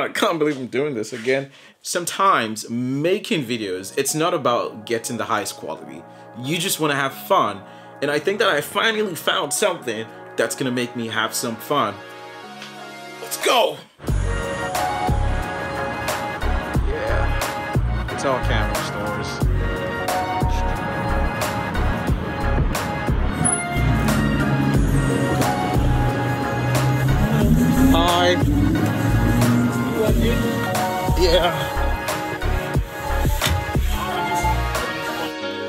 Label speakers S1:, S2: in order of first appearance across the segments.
S1: I can't believe I'm doing this again. Sometimes making videos, it's not about getting the highest quality. You just want to have fun. And I think that I finally found something that's gonna make me have some fun. Let's go! Yeah, it's all camera stores. Hi. Yeah.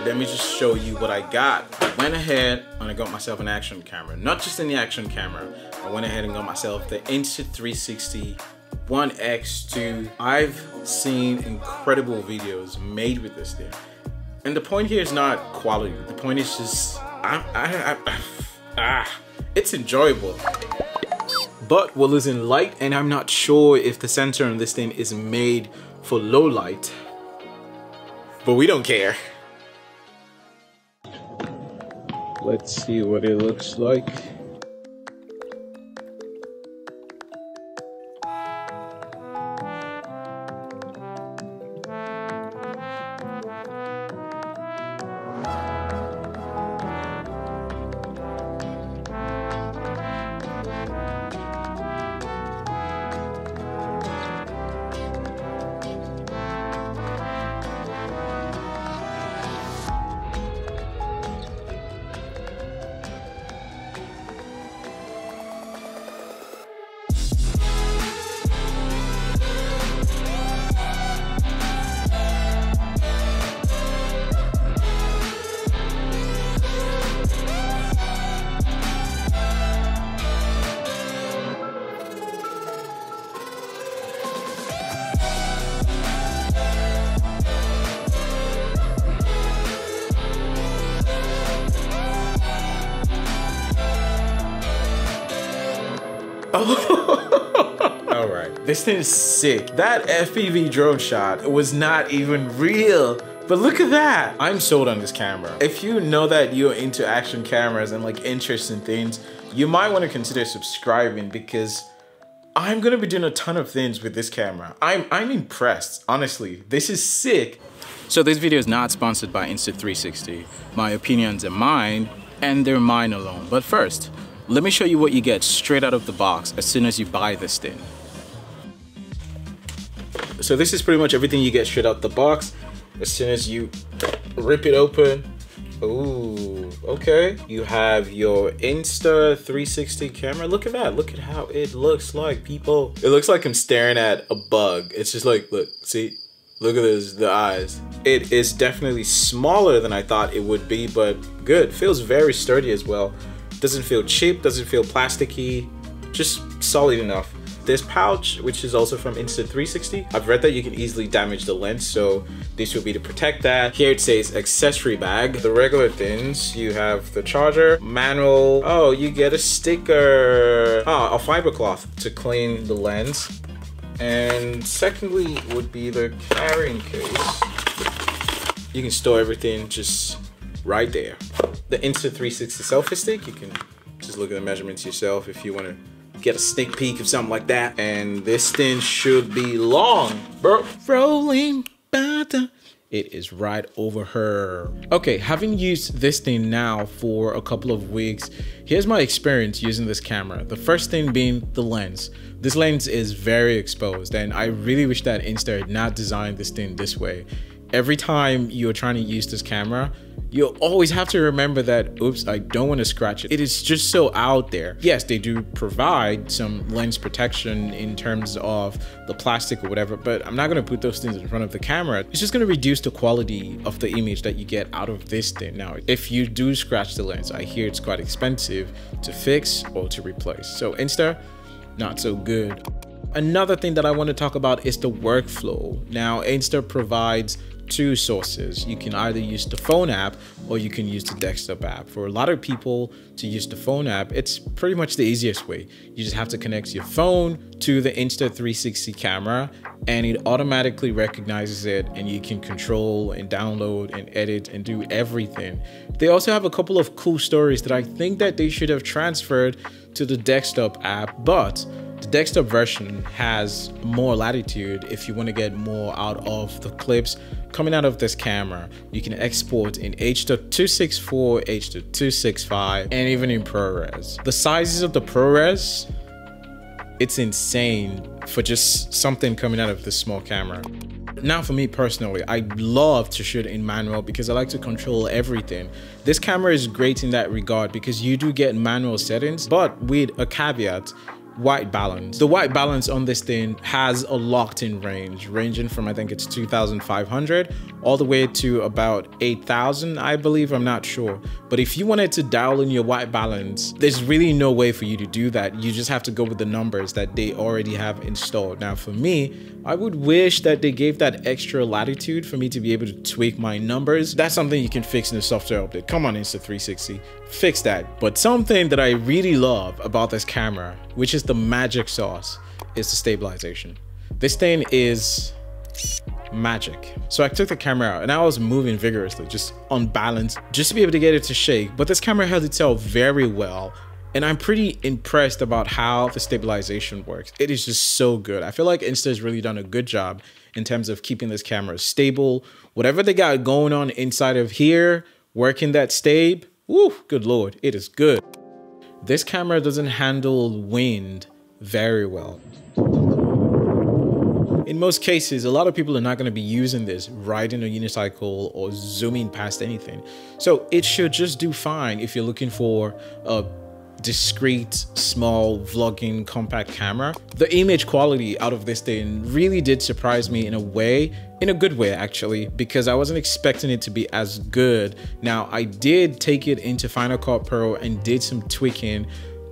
S1: Let me just show you what I got. I went ahead and I got myself an action camera. Not just any action camera. I went ahead and got myself the Insta360 One X2. I've seen incredible videos made with this thing. And the point here is not quality. The point is just, it's enjoyable. But we're losing light, and I'm not sure if the sensor on this thing is made for low light. But we don't care. Let's see what it looks like. All right, this thing is sick. That FPV drone shot was not even real, but look at that. I'm sold on this camera. If you know that you're into action cameras and like interesting things, you might want to consider subscribing, because I'm gonna be doing a ton of things with this camera. I'm impressed, honestly. This is sick. So this video is not sponsored by Insta360. My opinions are mine, and they're mine alone. But first, let me show you what you get straight out of the box as soon as you buy this thing. So this is pretty much everything you get straight out the box. As soon as you rip it open, ooh, okay. You have your Insta360 camera. Look at that, look at how it looks like, people. It looks like I'm staring at a bug. It's just like, look, see? Look at this, the eyes. It is definitely smaller than I thought it would be, but good. Feels very sturdy as well. Doesn't feel cheap, doesn't feel plasticky, just solid enough. This pouch, which is also from Insta360, I've read that you can easily damage the lens, so this will be to protect that. Here it says accessory bag. The regular things, you have the charger, manual. Oh, you get a sticker. Ah, a fiber cloth to clean the lens. And secondly would be the carrying case. You can store everything just right there. The Insta360 selfie stick, you can just look at the measurements yourself if you want to get a sneak peek of something like that. And this thing should be long, bro. Rolling butter. It is right over her. Okay, having used this thing now for a couple of weeks, here's my experience using this camera. The first thing being the lens. This lens is very exposed, and I really wish that Insta had not designed this thing this way. Every time you're trying to use this camera, you'll always have to remember that, oops, I don't want to scratch it. It is just so out there. Yes, they do provide some lens protection in terms of the plastic or whatever, but I'm not going to put those things in front of the camera. It's just going to reduce the quality of the image that you get out of this thing. Now, if you do scratch the lens, I hear it's quite expensive to fix or to replace. So Insta, not so good. Another thing that I want to talk about is the workflow. Now, Insta provides two sources. You can either use the phone app or you can use the desktop app. For a lot of people to use the phone app, it's pretty much the easiest way. You just have to connect your phone to the Insta360 camera and it automatically recognizes it, and you can control and download and edit and do everything. They also have a couple of cool stories that I think that they should have transferred to the desktop app, but The desktop version has more latitude if you want to get more out of the clips coming out of this camera. You can export in H.264, H.265, and even in ProRes. The sizes of the ProRes, it's insane for just something coming out of this small camera. Now for me personally, I love to shoot in manual because I like to control everything. This camera is great in that regard because you do get manual settings, but with a caveat: white balance. The white balance on this thing has a locked-in range, ranging from, I think it's 2,500 all the way to about 8,000, I believe, I'm not sure. But if you wanted to dial in your white balance, there's really no way for you to do that. You just have to go with the numbers that they already have installed. Now for me, I would wish that they gave that extra latitude for me to be able to tweak my numbers. That's something you can fix in the software update. Come on, Insta360, fix that. But something that I really love about this camera, which is the magic sauce, is the stabilization. This thing is magic. So I took the camera out and I was moving vigorously, just on balance, just to be able to get it to shake. But this camera held itself very well. And I'm pretty impressed about how the stabilization works. It is just so good. I feel like Insta has really done a good job in terms of keeping this camera stable. Whatever they got going on inside of here, working that stabe, woo, good Lord, it is good. This camera doesn't handle wind very well. In most cases, a lot of people are not going to be using this riding a unicycle or zooming past anything. So it should just do fine if you're looking for a discreet, small, vlogging, compact camera. The image quality out of this thing really did surprise me in a way, in a good way actually, because I wasn't expecting it to be as good. Now, I did take it into Final Cut Pro and did some tweaking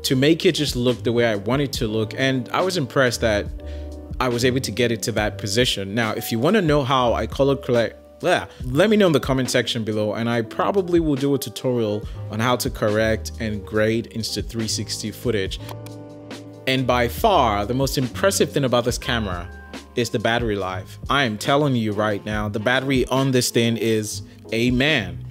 S1: to make it just look the way I want it to look, and I was impressed that I was able to get it to that position. Now, if you want to know how I color correct, let me know in the comment section below, and I probably will do a tutorial on how to correct and grade Insta360 footage. And by far, the most impressive thing about this camera is the battery life. I am telling you right now, the battery on this thing is a man.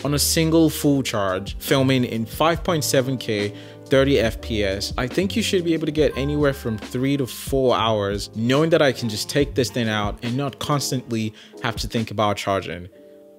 S1: On a single full charge, filming in 5.7K, 30 FPS, I think you should be able to get anywhere from 3 to 4 hours, knowing that I can just take this thing out and not constantly have to think about charging.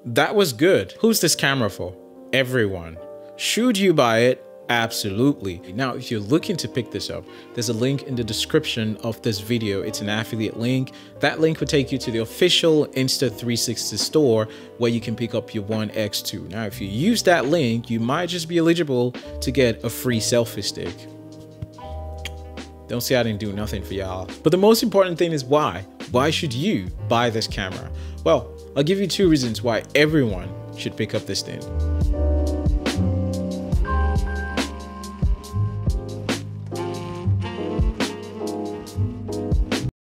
S1: That was good. Who's this camera for? Everyone. Should you buy it? Absolutely. Now, if you're looking to pick this up, there's a link in the description of this video. It's an affiliate link. That link will take you to the official Insta360 store where you can pick up your One X2. Now, if you use that link, you might just be eligible to get a free selfie stick. Don't say I didn't do nothing for y'all. But the most important thing is why? Why should you buy this camera? Well, I'll give you 2 reasons why everyone should pick up this thing.